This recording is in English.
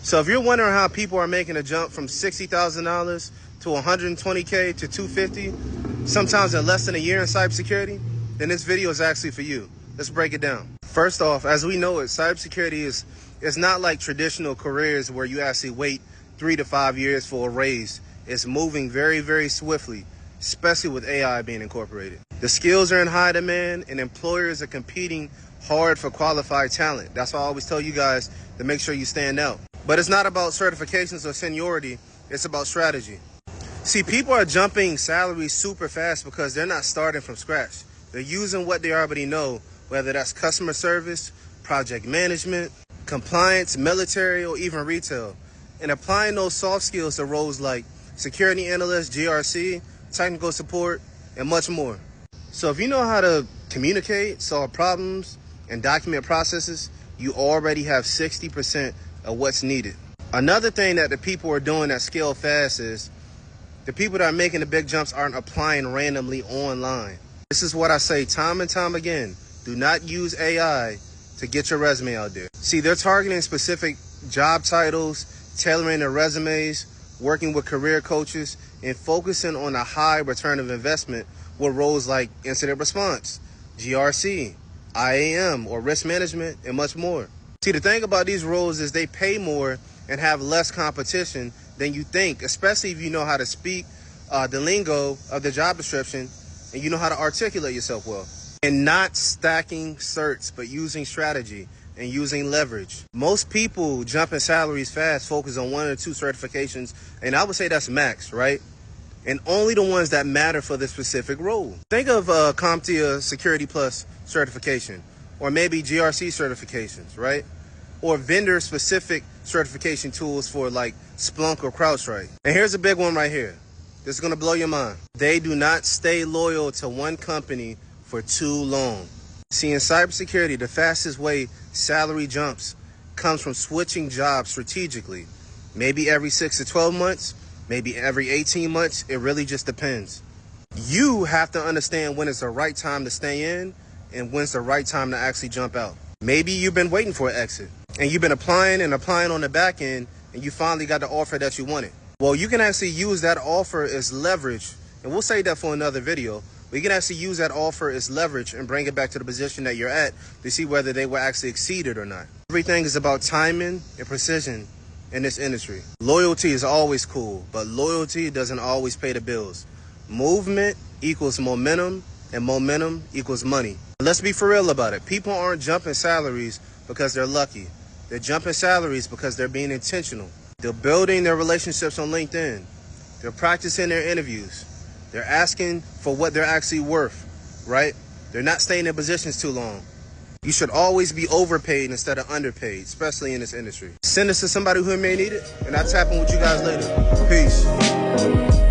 So if you're wondering how people are making a jump from $60,000 to $120K to $250, sometimes in less than a year in cybersecurity, then this video is actually for you. Let's break it down. First off, as we know it, cybersecurity is not like traditional careers where you actually wait 3 to 5 years for a raise. It's moving very, very swiftly, especially with AI being incorporated. The skills are in high demand and employers are competing hard for qualified talent. That's why I always tell you guys to make sure you stand out. But it's not about certifications or seniority, it's about strategy. See, people are jumping salaries super fast because they're not starting from scratch. They're using what they already know, whether that's customer service, project management, compliance, military, or even retail, and applying those soft skills to roles like security analyst, GRC, technical support, and much more. So if you know how to communicate, solve problems, and document processes, you already have 60% of what's needed. Another thing that the people are doing that scale fast is the people that are making the big jumps aren't applying randomly online. This is what I say time and time again. Do not use AI to get your resume out there. See, they're targeting specific job titles, tailoring their resumes, working with career coaches, and focusing on a high return of investment with roles like incident response, GRC, IAM, or risk management, and much more. See, the thing about these roles is they pay more and have less competition than you think, especially if you know how to speak the lingo of the job description and you know how to articulate yourself well. And not stacking certs, but using strategy and using leverage. Most people jump in salaries fast, focus on 1 or 2 certifications, and I would say that's max, right? And only the ones that matter for the specific role. Think of CompTIA Security Plus certification, or maybe GRC certifications, right? Or vendor-specific certification tools for like Splunk or CrowdStrike. And here's a big one right here. This is gonna blow your mind. They do not stay loyal to one company for too long. See, in cybersecurity, the fastest way salary jumps comes from switching jobs strategically. Maybe every 6 to 12 months, maybe every 18 months, it really just depends. You have to understand when it's the right time to stay in and when's the right time to actually jump out. Maybe you've been waiting for an exit and you've been applying on the back end and you finally got the offer that you wanted. Well, you can actually use that offer as leverage, and we'll save that for another video. We can actually use that offer as leverage and bring it back to the position that you're at to see whether they will actually exceed it or not. Everything is about timing and precision in this industry. Loyalty is always cool, but loyalty doesn't always pay the bills. Movement equals momentum, and momentum equals money. Let's be for real about it. People aren't jumping salaries because they're lucky. They're jumping salaries because they're being intentional. They're building their relationships on LinkedIn. They're practicing their interviews. They're asking for what they're actually worth, right? They're not staying in positions too long. You should always be overpaid instead of underpaid, especially in this industry. Send this to somebody who may need it, and I'll tap in with you guys later. Peace.